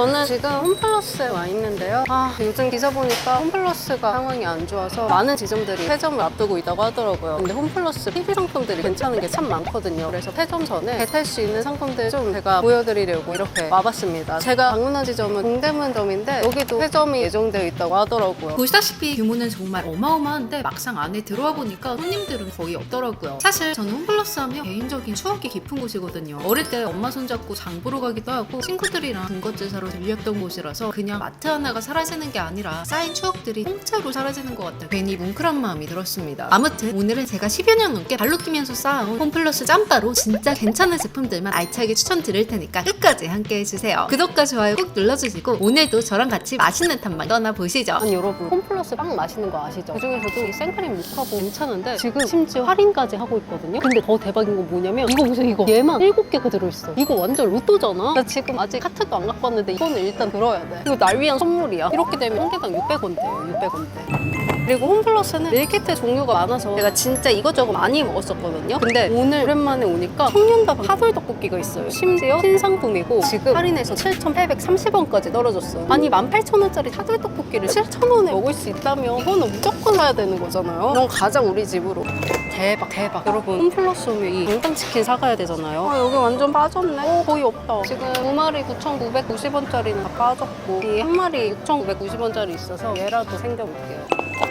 저는 지금 홈플러스에 와 있는데요. 요즘 기사 보니까 홈플러스가 상황이 안 좋아서 많은 지점들이 폐점을 앞두고 있다고 하더라고요. 근데 홈플러스 PB 상품들이 괜찮은 게 참 많거든요. 그래서 폐점 전에 배탈 수 있는 상품들 좀 제가 보여드리려고 이렇게 와봤습니다. 제가 방문한 지점은 동대문점인데 여기도 폐점이 예정되어 있다고 하더라고요. 보시다시피 규모는 정말 어마어마한데 막상 안에 들어와 보니까 손님들은 거의 없더라고요. 사실 저는 홈플러스 하면 개인적인 추억이 깊은 곳이거든요. 어릴 때 엄마 손잡고 장 보러 가기도 하고 친구들이랑 군것질 사러 들렸던 곳이라서 그냥 마트 하나가 사라지는 게 아니라 쌓인 추억들이 통째로 사라지는 것 같아 괜히 뭉클한 마음이 들었습니다. 아무튼 오늘은 제가 10여 년 넘게 발로 뛰면서 쌓아온 홈플러스 짬바로 진짜 괜찮은 제품들만 알차게 추천드릴 테니까 끝까지 함께 해주세요. 구독과 좋아요 꼭 눌러주시고 오늘도 저랑 같이 맛있는 탐방 떠나보시죠. 아니 여러분, 홈플러스 빵 맛있는 거 아시죠? 그중에서도 이 생크림 모카보 괜찮은데 지금 심지어 할인까지 하고 있거든요. 근데 더 대박인 건 뭐냐면 이거 보세요. 이거 얘만 7개가 들어있어. 이거 완전 로또잖아. 나 지금 아직 카트도 안 갖고 왔는데 이거는 일단 들어야 돼. 이거 날 위한 선물이야. 이렇게 되면 한 개당 600원대예요. 600원대. 그리고 홈플러스는 밀키트 종류가 많아서 제가 진짜 이것저것 많이 먹었었거든요. 근데 오늘 오랜만에 오니까 청년다방 파돌 떡볶이가 있어요. 심지어 신상품이고 지금 할인해서 7,830원까지 떨어졌어요. 아니 18,000원짜리 파돌 떡볶이를 7,000원에 먹을 수 있다면 이거는 무조건 사야 되는 거잖아요. 그럼 가자 우리 집으로. 대박 대박. 여러분, 홈플러스 오면 이 당당치킨 사가야 되잖아요. 여기 완전 빠졌네. 거의 없다. 지금 2마리 9,990원짜리는 다 빠졌고 이 한 마리 6,990원짜리 있어서 얘라도 챙겨볼게요.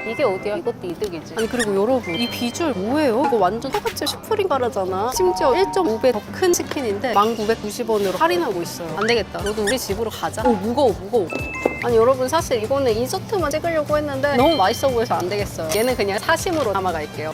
이게 어디야? 이것도 이득이지. 아니 그리고 여러분, 이 비주얼 뭐예요? 이거 완전 똑같이 슈프림 바라잖아. 심지어 1.5배 더 큰 치킨인데 1,990원으로 할인하고 있어요. 안 되겠다. 너도 우리 집으로 가자. 무거워 무거워. 아니 여러분, 사실 이거는 인서트만 찍으려고 했는데 너무 맛있어 보여서 안 되겠어요. 얘는 그냥 사심으로 담아갈게요.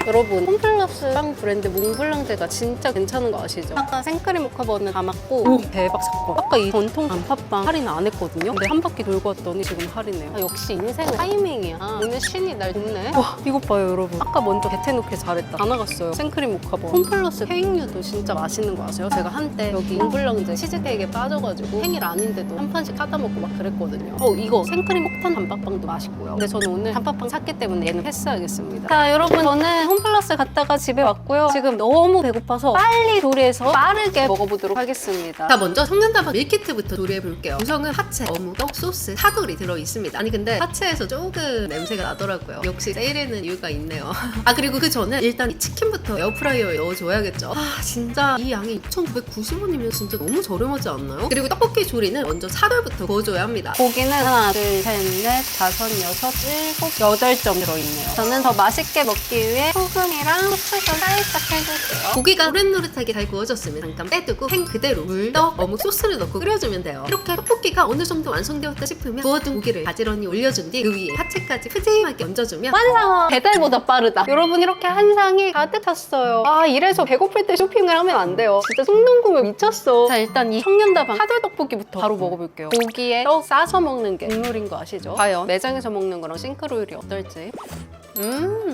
여러분, 홈플러스 빵 브랜드 몽블랑제가 진짜 괜찮은 거 아시죠? 아까 생크림 모카버는 담았고 대박 사건. 아까 이 전통 단팥빵 할인 안 했거든요. 근데 한 바퀴 돌고 왔더니 지금 할인해요. 역시 인생은 타이밍이야. 오늘 신이 날 돕네. 와, 이것 봐요 여러분. 아까 먼저 개태놓길 잘했다. 다 나갔어요. 생크림 모카버. 홈플러스 케이크류도 진짜 맛있는 거 아세요? 제가 한때 여기 몽블랑제 치즈케이크에 빠져가지고 생일 아닌데도 한 판씩 사다 먹고 막 그랬거든요. 이거 생크림 폭탄 단팥빵도 맛있고요. 근데 저는 오늘 단팥빵 샀기 때문에 얘는 패스하겠습니다. 자 여러분, 저는 홈플러스 갔다가 집에 왔고요. 지금 너무 배고파서 빨리 조리해서 빠르게 먹어보도록 하겠습니다. 자, 먼저 청년다방 밀키트부터 조리해볼게요. 구성은 하체, 어묵, 소스, 사돌이 들어있습니다. 아니 근데 하체에서 조금 냄새가 나더라고요. 역시 세일에는 이유가 있네요. 그리고 그 전에 일단 이 치킨부터 에어프라이어에 넣어줘야겠죠. 진짜 이 양이 6,990원이면 진짜 너무 저렴하지 않나요? 그리고 떡볶이 조리는 먼저 사돌부터 구워줘야 합니다. 고기는 하나, 둘, 셋, 넷, 다섯, 여섯, 일곱, 8점 들어있네요. 저는 더 맛있게 먹기 위해 소금이랑 후추도 살짝 해줄게요. 고기가 노릇노릇하게 잘 구워졌으면 잠깐 빼두고 팬 그대로 물, 떡, 어묵 소스를 넣고 끓여주면 돼요. 이렇게 떡볶이가 어느 정도 완성되었다 싶으면 구워둔 고기를 가지런히 올려준 뒤 그 위에 하체까지 푸짐하게 얹어주면 완성! 배달보다 빠르다. 여러분, 이렇게 한 상이 가득 찼어요. 이래서 배고플 때 쇼핑을 하면 안 돼요. 진짜 충동구매 미쳤어. 자, 일단 이 청년다방 사돌떡볶이부터 바로 먹어볼게요. 고기에 떡 싸서 먹는 게 국룰인 거 아시죠? 과연 매장에서 먹는 거랑 싱크로율이 어떨지.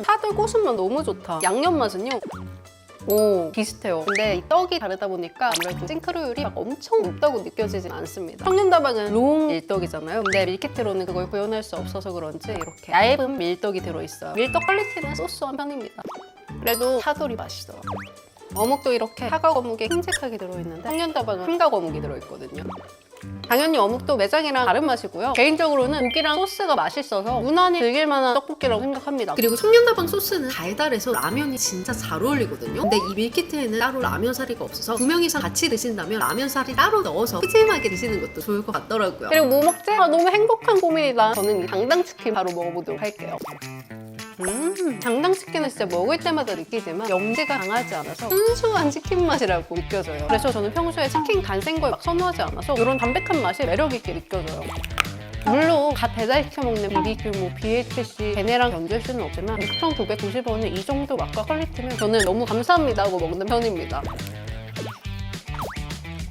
사돌 고수맛 너무 좋다. 양념 맛은요? 비슷해요. 근데 이 떡이 다르다 보니까 아무래도 싱크로율이 막 엄청 높다고 느껴지진 않습니다. 청년다방은 롱 밀떡이잖아요. 근데 밀키트로는 그걸 구현할 수 없어서 그런지 이렇게 얇은 밀떡이 들어있어요. 밀떡 퀄리티는 소소한 편입니다. 그래도 사돌이 맛있어요. 어묵도 이렇게 사각 어묵에 큼직하게 들어있는데 청년다방은 삼각 어묵이 들어있거든요. 당연히 어묵도 매장이랑 다른 맛이고요. 개인적으로는 고기랑 소스가 맛있어서 무난히 즐길만한 떡볶이라고 생각합니다. 그리고 청년다방 소스는 달달해서 라면이 진짜 잘 어울리거든요. 근데 이 밀키트에는 따로 라면 사리가 없어서 2명 이상 같이 드신다면 라면 사리 따로 넣어서 푸짐하게 드시는 것도 좋을 것 같더라고요. 그리고 뭐 먹지? 너무 행복한 고민이다. 저는 이 당당치킨 바로 먹어보도록 할게요. 당당치킨은 진짜 먹을 때마다 느끼지만 염지가 강하지 않아서 순수한 치킨 맛이라고 느껴져요. 그래서 저는 평소에 치킨 간 센 걸 막 선호하지 않아서 이런 담백한 맛이 매력있게 느껴져요. 물론 갓 배달시켜 먹는 BBQ, BHC, 걔네랑 견줄 수는 없지만 6,990원은 이 정도 맛과 퀄리티면 저는 너무 감사합니다 하고 먹는 편입니다.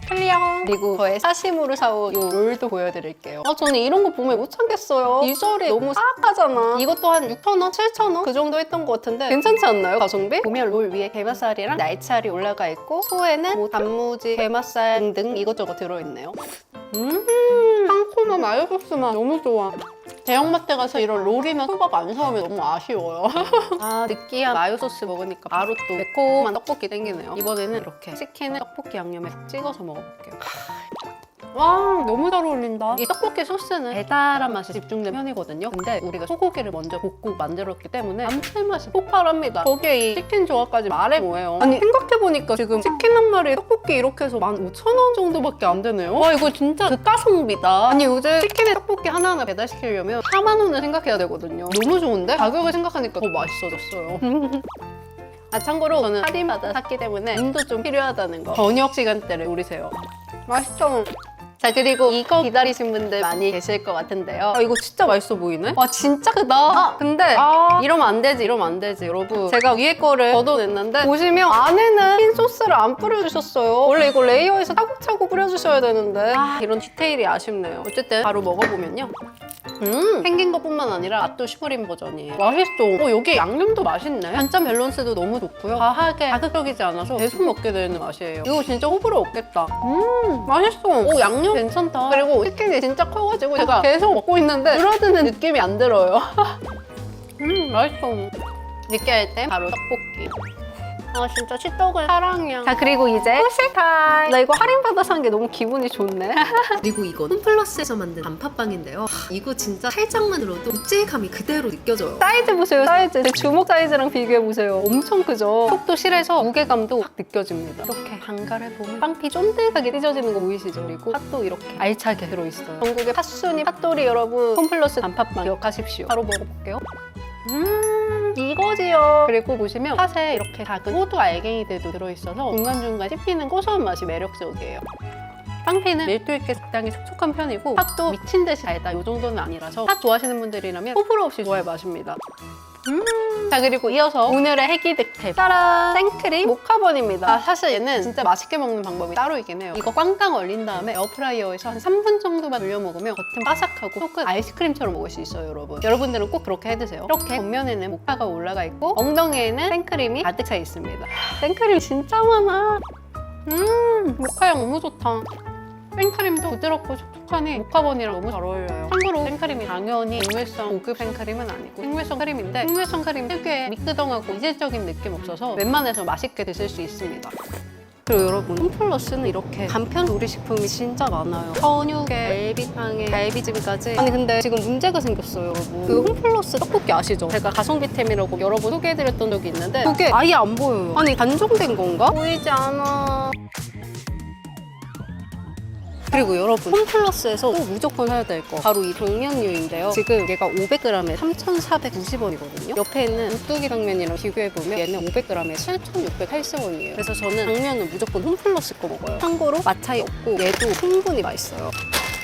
클리어! 그리고 저의 사심으로 사온 이 롤도 보여드릴게요. 저는 이런 거 보면 못 참겠어요. 비주얼이 너무 사악하잖아. 이것도 한 6,000원? 7,000원? 그 정도 했던 것 같은데 괜찮지 않나요, 가성비? 보면 롤 위에 게맛살이랑 날치알이 올라가 있고 소에는 뭐 단무지, 게맛살 등등 이것저것 들어있네요. 상콤한 마요 소스만 너무 좋아. 대형마트 가서 이런 롤이나 초밥 안 사오면 너무 아쉬워요. 느끼한 마요 소스 먹으니까 바로 또 매콤한 떡볶이 땡기네요. 이번에는 이렇게 치킨을 떡볶이 양념에 찍어서 먹어볼게요. 와, 너무 잘 어울린다. 이 떡볶이 소스는 달달한 맛이 집중된 편이거든요. 근데 우리가 소고기를 먼저 볶고 만들었기 때문에 감칠맛이 폭발합니다. 거기에 이 치킨 조합까지 말해 뭐예요. 아니 생각해보니까 지금 치킨 한 마리 떡볶이 이렇게 해서 15,000원 정도밖에 안 되네요. 와, 이거 진짜 극가성비다. 아니 요즘 치킨에 떡볶이 하나하나 배달시키려면 4만 원을 생각해야 되거든요. 너무 좋은데? 가격을 생각하니까 더 맛있어졌어요. 아, 참고로 저는 할인받아 샀기 때문에 운도 좀 필요하다는 거. 저녁 시간대를 노리세요. 맛있죠? 자, 그리고 이거 기다리신 분들 많이 계실 것 같은데요. 이거 진짜 맛있어 보이네? 와, 진짜 크다. 근데 이러면 안 되지, 이러면 안 되지, 여러분. 제가 위에 거를 걷어냈는데 보시면 안에는 흰 소스를 안 뿌려주셨어요. 원래 이거 레이어에서 차곡차곡 뿌려주셔야 되는데 이런 디테일이 아쉽네요. 어쨌든 바로 먹어보면요. 생긴 것뿐만 아니라 맛도 슈프림 버전이에요. 맛있어. 여기 양념도 맛있네. 단짠 밸런스도 너무 좋고요. 과하게 자극적이지 않아서 계속 먹게 되는 맛이에요. 이거 진짜 호불호 없겠다. 맛있어. 양념 괜찮다. 그리고 치킨이 진짜 커가지고 제가 계속 먹고 있는데 줄어드는 느낌이 안 들어요. 맛있어. 느끼할 때 바로 떡볶이. 아, 진짜 치떡을 사랑이야. 자, 그리고 이제 후식 타임. 나 이거 할인받아 산 게 너무 기분이 좋네. 그리고 이건 홈플러스에서 만든 단팥빵인데요. 이거 진짜 살짝만 들어도 묵직함이 그대로 느껴져요. 사이즈 보세요, 사이즈. 제 주먹 사이즈랑 비교해보세요. 엄청 크죠? 속도 실해서 무게감도 확 느껴집니다. 이렇게 반갈해 보면 빵피 쫀득하게 찢어지는 거 보이시죠? 그리고 팥도 이렇게 알차게 들어있어요. 전국의 팥순이 팥돌이 여러분, 홈플러스 단팥빵 기억하십시오. 바로 먹어볼게요. 이거지요. 그리고 보시면 팥에 이렇게 작은 호두 알갱이들도 들어있어서 중간중간 씹히는 고소한 맛이 매력적이에요. 빵피는 밀도 있게 적당히 촉촉한 편이고 팥도 미친 듯이 달다 이 정도는 아니라서 팥 좋아하시는 분들이라면 호불호 없이 좋아할 맛입니다. 자, 그리고 이어서 오늘의 핵이 득템. 짜란! 생크림 모카번입니다. 사실 얘는 진짜 맛있게 먹는 방법이 따로 있긴 해요. 이거 꽝꽝 얼린 다음에 에어프라이어에서 한 3분 정도만 돌려 먹으면 겉은 바삭하고 속은 아이스크림처럼 먹을 수 있어요, 여러분. 여러분들은 꼭 그렇게 해드세요. 이렇게 겉면에는 모카가 올라가 있고 엉덩이에는 생크림이 가득 차 있습니다. 생크림 진짜 많아. 모카향 너무 좋다. 생크림도 부드럽고 촉촉하니 모카번이랑 너무 잘 어울려요. 참고로 생크림이 당연히 생물성 고급 생크림은 아니고 생물성 크림인데 생물성 크림 특유의 미끄덩하고 이질적인 느낌 없어서 웬만해서 맛있게 드실 수 있습니다. 그리고 여러분, 홈플러스는 이렇게 간편 조리식품이 진짜 많아요. 선유계, 갈비탕에, 갈비찜까지. 아니 근데 지금 문제가 생겼어요, 여러분. 그 홈플러스 떡볶이 아시죠? 제가 가성비템이라고 여러 번 소개해드렸던 적이 있는데 그게 아예 안 보여요. 아니 단종된 건가? 보이지 않아. 그리고 여러분, 홈플러스에서 꼭 무조건 사야 될 거 바로 이 당면류인데요. 지금 얘가 500g에 3,490원이거든요. 옆에 있는 오뚜기 당면이랑 비교해보면 얘는 500g에 7,680원이에요. 그래서 저는 당면은 무조건 홈플러스 거 먹어요. 참고로 맛 차이 없고 얘도 충분히 맛있어요.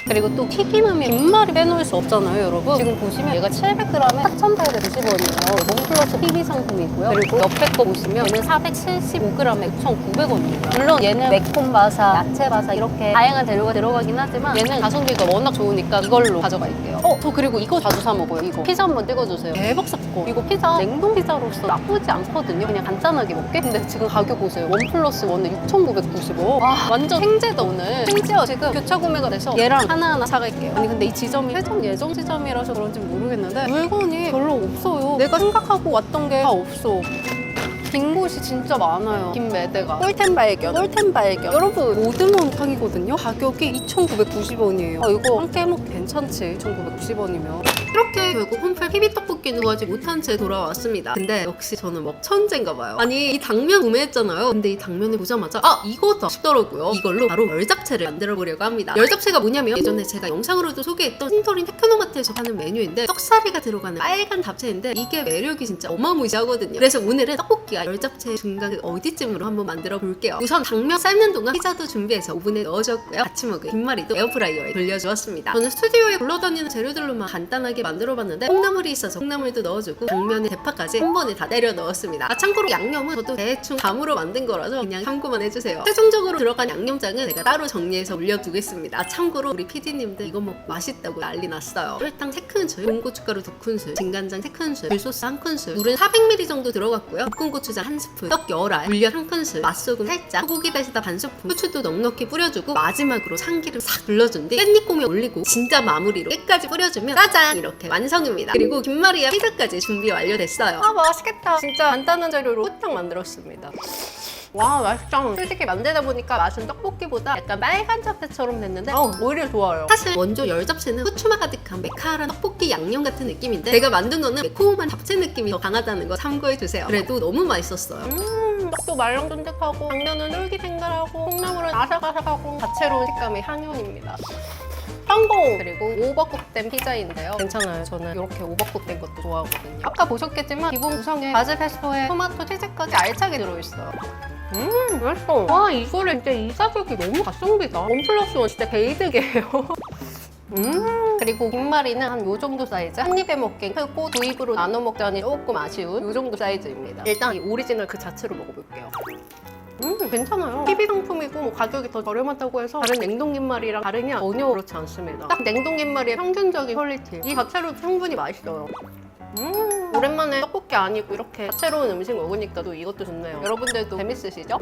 그리고 또 튀김하면 김말이 빼놓을 수 없잖아요, 여러분. 지금 보시면 얘가 700g에 4,890원이에요. 홈플러스 PB 상품이고요. 그리고 옆에 거 보시면 얘는 475g에 6,900원입니다. 물론 얘는 매콤 바사, 야채 바사 이렇게 다양한 재료가 들어가긴 하지만 얘는 가성비가 워낙 좋으니까 이걸로 가져갈게요. 저 그리고 이거 자주 사 먹어요, 이거. 피자 한번 찍어주세요. 대박 사건. 이거 피자 냉동 피자로서 나쁘지 않거든요. 그냥 간단하게 먹게. 근데 지금 가격 보세요. 원 플러스 원에 6,990원. 와, 완전 생제다, 오늘. 심지어 지금 교차 구매가 돼서 얘랑 하나하나 사갈게요. 아니 근데 이 지점이 회전 예정 지점이라서 그런지 모르겠는데 물건이 별로 없어요. 내가 생각하고 왔던 게 다 없어. 빈 곳이 진짜 많아요. 김매대가. 꿀템 발견, 꿀템 발견. 여러분, 모든 원탕이거든요. 가격이 2,990원이에요. 이거 한 깨 먹기 괜찮지? 2,990원이면. 이렇게 결국 홈플 PB 떡볶이는 구하지 못한 채 돌아왔습니다. 근데 역시 저는 먹천재인가 봐요. 아니 이 당면 구매했잖아요. 근데 이 당면을 보자마자 이거다 싶더라고요. 이걸로 바로 열잡채를 만들어 보려고 합니다. 열잡채가 뭐냐면 예전에 제가 영상으로도 소개했던 신토린 테크노마트에서 파는 메뉴인데 떡사리가 들어가는 빨간 잡채인데 이게 매력이 진짜 어마무시하거든요. 그래서 오늘은 떡볶이와 열잡채의 중간 어디쯤으로 한번 만들어 볼게요. 우선 당면 삶는 동안 피자도 준비해서 오븐에 넣어줬고요. 같이 먹을 김말이도 에어프라이어에 돌려주었습니다. 저는 스튜디오에 굴러다니는 재료들로만 간단하게 만들어봤는데 콩나물이 있어서 콩나물도 넣어주고 당면에 대파까지 한 번에 다 때려 넣었습니다. 참고로 양념은 저도 대충 감으로 만든 거라서 그냥 참고만 해주세요. 최종적으로 들어간 양념장은 제가 따로 정리해서 올려두겠습니다. 참고로 우리 PD님들 이거 먹고 맛있다고 난리 났어요. 설탕 3큰술, 홍고춧가루 2큰술, 진간장 3큰술, 굴소스 1큰술, 물은 400ml 정도 들어갔고요. 볶은 고추장 1스푼, 떡 열알, 물엿 1큰술, 맛소금 살짝, 소고기 다시다 반스푼, 후추도 넉넉히 뿌려주고 마지막으로 참기름 싹 둘러준 뒤 깻잎 꼬미 올리고 진짜 마무리로 끝까지 뿌려주면 짜잔! 이렇게 완성입니다. 그리고 김말이와 피자까지 준비 완료됐어요. 맛있겠다. 진짜 간단한 재료로 후딱 만들었습니다. 와 맛있다. 솔직히 만들다 보니까 맛은 떡볶이보다 약간 빨간 잡채처럼 됐는데 오히려 좋아요. 사실 원조 열 잡채는 후추맛 가득한 매카한 떡볶이 양념 같은 느낌인데 제가 만든 거는 매콤한 잡채 느낌이 더 강하다는 거 참고해주세요. 그래도 너무 맛있었어요. 떡도 말랑쫀득하고 당면은 쫄깃탱글하고 콩나물은 아삭아삭하고 다채로운 식감의 향연입니다. 성공! 그리고 오버쿡된 피자인데요. 괜찮아요. 저는 이렇게 오버쿡된 것도 좋아하거든요. 아까 보셨겠지만 기본 구성에 바질 페스토에 토마토 치즈까지 알차게 들어있어요. 맛있어. 와 이거를 진짜 이 가격이 너무 가성비다. 원 플러스 원 진짜 개이득이에요. 그리고 김말이는 한 요 정도 사이즈. 한 입에 먹긴 크고 두 입으로 나눠 먹자니 조금 아쉬운 요 정도 사이즈입니다. 일단 이 오리지널 그 자체로 먹어볼게요. 괜찮아요. PB 상품이고 뭐 가격이 더 저렴하다고 해서 다른 냉동 김말이랑 다르냐? 전혀 그렇지 않습니다. 딱 냉동 김말이의 평균적인 퀄리티. 이 자체로 충분히 맛있어요. 오랜만에 떡볶이 아니고 이렇게 다채로운 음식 먹으니까 또 이것도 좋네요. 여러분들도 재밌으시죠?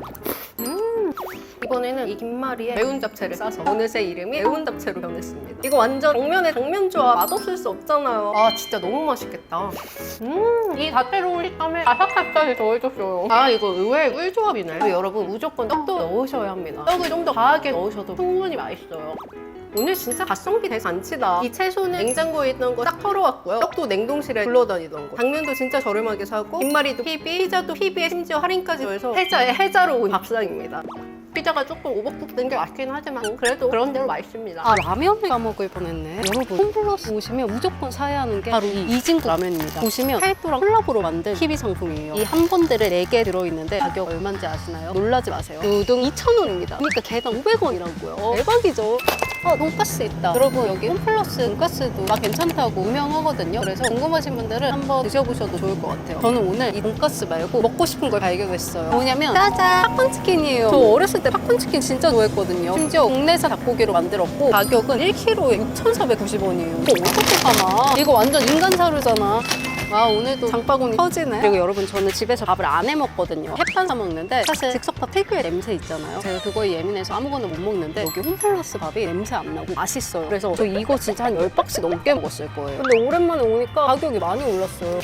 이번에는 이 김말이에 매운 잡채를 싸서 어느새 이름이 매운 잡채로 변했습니다. 이거 완전 정면에 당면 조합 맛없을 수 없잖아요. 아 진짜 너무 맛있겠다. 이 다채로운 식감에 아삭함까지 더해줬어요. 아 이거 의외의 꿀조합이네. 그리고 여러분 무조건 떡도 넣으셔야 합니다. 떡을 좀 더 과하게 넣으셔도 충분히 맛있어요. 오늘 진짜 가성비 대잔치다. 이 채소는 냉장고에 있던 거 딱 털어왔고요. 떡도 냉동실에 굴러다니던 거. 당면도 진짜 저렴하게 사고 김말이도 PB, 피자도 PB에 심지어 할인까지 해서 해자에 해자로 온 밥상입니다. 피자가 조금 오버쿡된 게 맛있긴 하지만 그래도 그런 대로 맛있습니다. 아 라면을 까먹을 뻔했네. 여러분 홈플러스 오시면 무조건 사야 하는 게 바로 이 이진국 라면입니다. 보시면 타이토랑 콜라보로 만든 TV 상품이에요. 이 한 번들에 4개 들어있는데 가격 얼마인지 아시나요? 놀라지 마세요. 요등 2,000원입니다. 그러니까 개당 500원이라고요. 대박이죠? 돈가스 있다. 여러분 여기 홈플러스 돈가스도 다 괜찮다고 유명하거든요. 그래서 궁금하신 분들은 한번 드셔보셔도 좋을 것 같아요. 저는 오늘 이 돈가스 말고 먹고 싶은 걸 발견했어요. 뭐냐면 짜잔! 팝콘치킨이에요. 저 어렸을 때 팝콘치킨 진짜 좋아했거든요. 심지어 국내산 닭고기로 만들었고 가격은 1kg에 6,490원이에요. 이거 어떻게 사나? 이거 완전 인간 사료잖아. 아 오늘도 장바구니 터지네. 그리고 여러분 저는 집에서 밥을 안 해 먹거든요. 햇반 사 먹는데 사실 즉석밥 특유의 냄새 있잖아요. 제가 그거에 예민해서 아무거나 못 먹는데 여기 홈플러스 밥이 냄새 안 나고 맛있어요. 그래서 저 이거 진짜 한 10박스 넘게 먹었을 거예요. 근데 오랜만에 오니까 가격이 많이 올랐어요.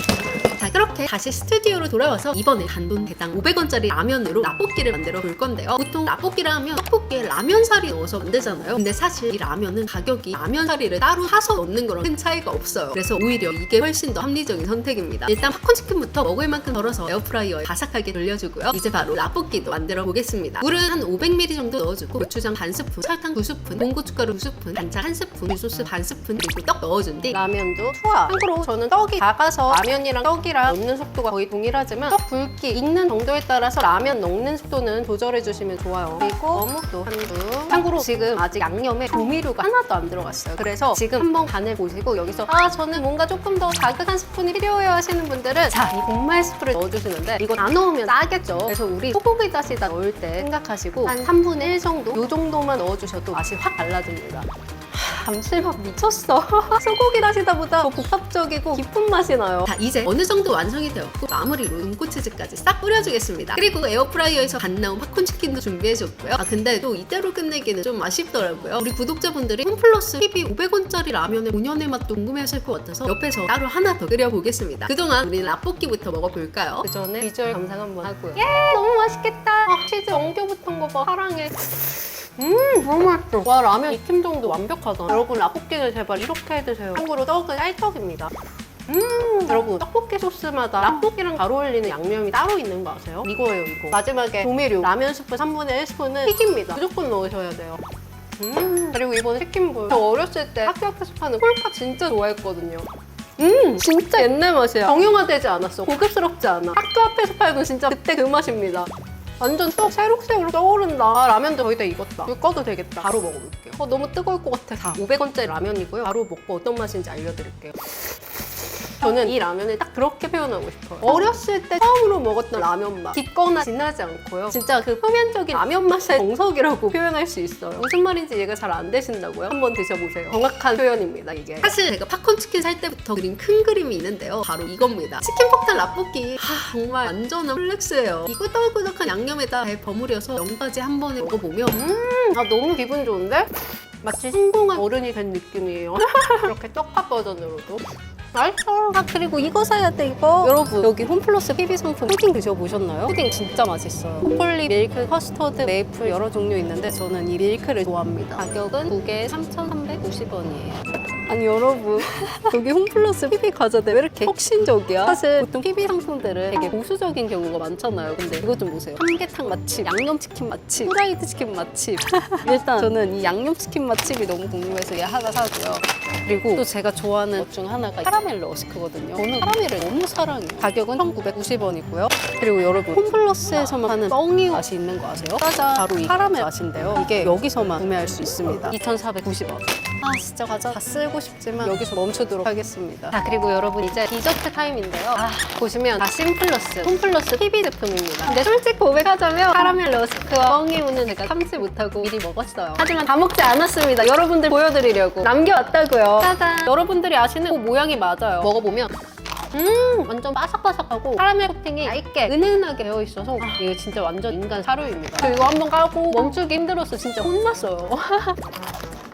자 그렇게 다시 스튜디오로 돌아와서 이번에 단돈 대당 500원짜리 라면으로 라볶이를 만들어 볼 건데요. 보통 라볶이라 하면 떡볶이에 라면사리 넣어서 만들잖아요. 근데 사실 이 라면은 가격이 라면사리를 따로 사서 넣는 거랑 큰 차이가 없어요. 그래서 오히려 이게 훨씬 더 합리적인 선택입니다. 일단 팝콘치킨부터 먹을 만큼 덜어서 에어프라이어에 바삭하게 돌려주고요. 이제 바로 라볶이도 만들어 보겠습니다. 물은 한 500ml 정도 넣어주고 고추장 반 스푼, 설탕 2스푼, 홍고춧가루 2스푼, 간장 1스푼, 굴소스 반 스푼, 그리고 떡 넣어준 뒤 라면도 투하. 참고로 저는 떡이 작아서 라면이랑 떡이랑 넣는 속도가 거의 동일하지만 떡 굵기, 익는 정도에 따라서 라면 넣는 속도는 조절해 주시면 좋아요. 그리고 어묵도 한 줌. 참고로 지금 아직 양념에 조미료가 하나도 안 들어갔어요. 그래서 지금 한번 간을 보시고 여기서 저는 뭔가 조금 더 자극한 스푼이 필요해요 하시는 분들은 자, 이 복말 스프를 넣어주시는데 이거 다 넣으면 싸겠죠. 그래서 우리 소고기 다시다 넣을 때 생각하시고 한 3분의 1 정도? 요 정도만 넣어주셔도 맛이 확 달라집니다. 감칠맛 미쳤어. 소고기 다시다보다 더 복합적이고 깊은 맛이 나요. 자 이제 어느 정도 완성이 되었고 마무리로 눈꽃치즈까지 싹 뿌려주겠습니다. 그리고 에어프라이어에서 갓 나온 팝콘치킨도 준비해줬고요. 근데 또 이대로 끝내기는 좀 아쉽더라고요. 우리 구독자분들이 홈플러스 TV 500원짜리 라면의 본연의 맛도 궁금해하실 것 같아서 옆에서 따로 하나 더 끓여보겠습니다. 그동안 우리는 라볶이부터 먹어볼까요? 그 전에 비주얼 감상 한번 하고요. 너무 맛있겠다. 치즈 엉겨붙은 거 봐. 사랑해. 너무 맛있어. 와 라면 익힘 정도 완벽하다. 여러분 라볶이는 제발 이렇게 해드세요. 참고로 떡은 쌀떡입니다. 여러분 떡볶이 소스마다 라볶이랑 잘 어울리는 양념이 따로 있는 거 아세요? 이거예요 이거. 마지막에 조미료 라면 스프 3분의 1스푼은 튀깁니다. 무조건 넣으셔야 돼요. 그리고 이번 치킨볼 저 어렸을 때 학교 앞에서 파는 콜파 진짜 좋아했거든요. 진짜 옛날 맛이야. 정형화되지 않았어. 고급스럽지 않아. 학교 앞에서 팔던 진짜 그때 그 맛입니다. 완전 떡 새록새록 떠오른다. 라면도 거의 다 익었다. 물 꺼도 되겠다. 바로 먹어볼게요. 너무 뜨거울 것 같아. 자, 500원짜리 라면이고요. 바로 먹고 어떤 맛인지 알려드릴게요. 저는 이 라면을 딱 그렇게 표현하고 싶어요. 어렸을 때 처음으로 먹었던 라면 맛. 깊거나 진하지 않고요. 진짜 그 표면적인 라면 맛의 정석이라고 표현할 수 있어요. 무슨 말인지 이해가 잘 안 되신다고요? 한번 드셔보세요. 정확한 표현입니다, 이게. 사실 제가 팝콘치킨 살 때부터 그린 큰 그림이 있는데요. 바로 이겁니다. 치킨 폭탄 라볶이. 정말 완전한 플렉스예요. 이 꿀떡꿀떡한 양념에다 잘 버무려서 면까지 한 번에 먹어보면 너무 기분 좋은데? 마치 성공한 어른이 된 느낌이에요. 이렇게 떡밥 버전으로도. 맛있어. 아 그리고 이거 사야 돼 이거. 여러분 여기 홈플러스 PB 상품 푸딩 드셔보셨나요? 푸딩 진짜 맛있어요. 초콜릿, 밀크, 커스터드, 메이플 여러 종류 있는데 저는 이 밀크를 좋아합니다. 가격은 2개에 3,350원이에요. 아니 여러분 여기 홈플러스 PB 과자들 왜 이렇게 혁신적이야? 사실 보통 PB 상품들은 되게 보수적인 경우가 많잖아요. 근데 이거 좀 보세요. 삼계탕 맛집, 양념치킨 맛집, 프라이드 치킨 맛집. 일단 저는 이 양념치킨 맛집이 너무 궁금해서 얘 하나 사고요. 그리고 또 제가 좋아하는 것 중 하나가 카라멜 러스크거든요. 저는 카라멜을 너무 사랑해요. 가격은 1,990원이고요. 그리고 여러분 홈플러스에서만 하는 뻥이 맛이 있는 거 아세요? 짜잔! 바로 이 카라멜 맛인데요. 이게 여기서만 구매할 수 있습니다. 2,490원. 아 진짜 과자 다 쓸고 싶지만 여기서 멈추도록 하겠습니다. 자 그리고 여러분 이제 디저트 타임인데요. 보시면 다 심플러스, 홈플러스 PB 제품입니다. 근데 솔직히 고백하자면 카라멜 러스크와 뻥이우는 제가 참지 못하고 미리 먹었어요. 하지만 다 먹지 않았습니다. 여러분들 보여드리려고 남겨왔다고요. 짜잔! 여러분들이 아시는 그 모양이 맞아요. 먹어보면 완전 바삭바삭하고 카라멜 코팅이 얇게 은은하게 되어있어서 이거 진짜 완전 인간 사료입니다. 저 이거 한번 까고 멈추기 힘들어서 진짜 혼났어요.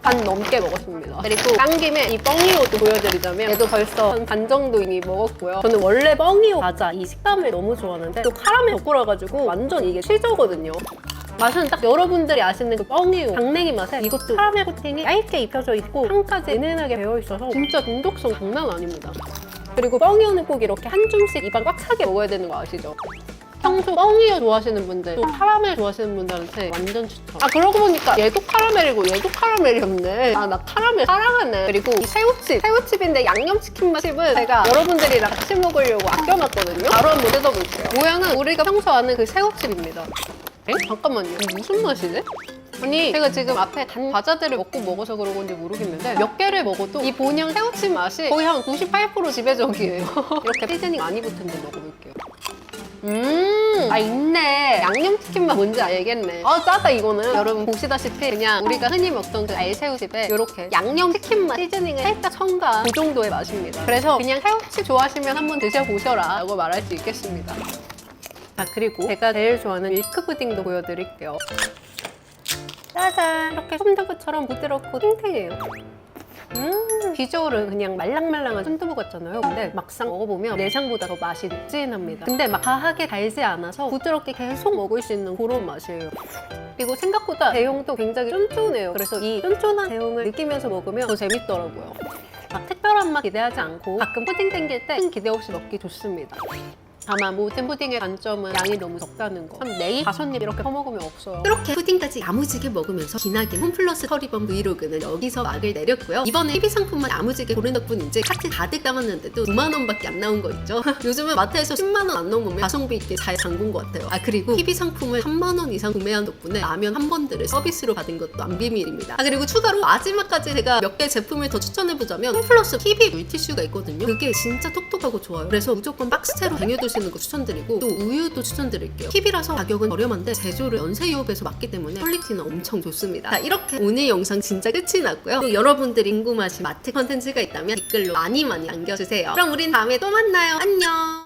반 넘게 먹었습니다. 그리고 깐 김에 이 뻥이오도 보여드리자면 얘도 벌써 한 반 정도 이미 먹었고요. 저는 원래 뻥이오 과자 이 식감을 너무 좋아하는데 또 카라멜 덕후라가지고 완전 이게 최저거든요. 맛은 딱 여러분들이 아시는 그 뻥이오 강냉이 맛에 이것도 카라멜 코팅이 얇게 입혀져 있고 향까지 은은하게 배어있어서 진짜 중독성 장난 아닙니다. 그리고 뻥이오는 꼭 이렇게 한 줌씩 입안 꽉 차게 먹어야 되는 거 아시죠? 평소 뻥이오 좋아하시는 분들, 또 카라멜 좋아하시는 분들한테 완전 추천. 아 그러고 보니까 얘도 카라멜이고 얘도 카라멜이었네. 아 나 카라멜 사랑하네. 그리고 이 새우칩인데 양념치킨 맛집은 제가 여러분들이랑 같이 먹으려고 아껴놨거든요. 바로 한번 뜯어볼게요. 모양은 우리가 평소 아는 그 새우칩입니다. 에? 잠깐만요. 이게 무슨 맛이지? 아니 제가 지금 앞에 단 과자들을 먹어서 그런 건지 모르겠는데 몇 개를 먹어도 이 본향 새우칩 맛이 거의 한 98% 지배적이에요. 이렇게 시즈닝 많이 붙은데 먹어볼게요. 아 있네. 양념치킨 맛 뭔지 알겠네. 아 짜다 이거는. 여러분 보시다시피 그냥 우리가 흔히 먹던 그 알새우칩에 이렇게 양념치킨 맛 시즈닝을 살짝 첨가한 그 정도의 맛입니다. 그래서 그냥 새우칩 좋아하시면 한번 드셔보셔라 라고 말할 수 있겠습니다. 자 그리고 제가 제일 좋아하는 밀크 푸딩도 보여드릴게요. 짜잔! 이렇게 솜두부처럼 부드럽고 탱탱해요. 비주얼은 그냥 말랑말랑한 순두부 같잖아요. 근데 막상 먹어보면 내장보다 더 맛이 녹진합니다. 근데 막 과하게 달지 않아서 부드럽게 계속 먹을 수 있는 그런 맛이에요. 그리고 생각보다 대용도 굉장히 쫀쫀해요. 그래서 이 쫀쫀한 대용을 느끼면서 먹으면 더 재밌더라고요. 막 특별한 맛 기대하지 않고 가끔 푸딩 땡길 때 큰 기대 없이 먹기 좋습니다. 다만 모든 푸딩의 단점은 양이 너무 적다는 거. 한 4입, 5입 이렇게 퍼먹으면 없어요. 이렇게 푸딩까지 야무지게 먹으면서 기나긴 홈플러스 커리번 브이로그는 여기서 막을 내렸고요. 이번에 PB 상품만 야무지게 고른 덕분인지 카트 가득 담았는데도 9만 원밖에 안 나온 거 있죠? 요즘은 마트에서 10만 원 안 넘으면 가성비 있게 잘 잠근 것 같아요. 아 그리고 PB 상품을 3만 원 이상 구매한 덕분에 라면 한 번들을 서비스로 받은 것도 안 비밀입니다. 아 그리고 추가로 마지막까지 제가 몇 개 제품을 더 추천해보자면 홈플러스 PB 물티슈가 있거든요. 그게 진짜 톡톡하고 좋아요. 그래서 무조건 박스채로 당겨두시는 거 추천드리고 또 우유도 추천드릴게요. PB라서 가격은 저렴한데 제조를 연세유업에서 맞기 때문에 퀄리티는 엄청 좋습니다. 자 이렇게 오늘 영상 진짜 끝이 났고요. 또 여러분들이 궁금하신 마트 컨텐츠가 있다면 댓글로 많이 남겨주세요. 그럼 우린 다음에 또 만나요. 안녕.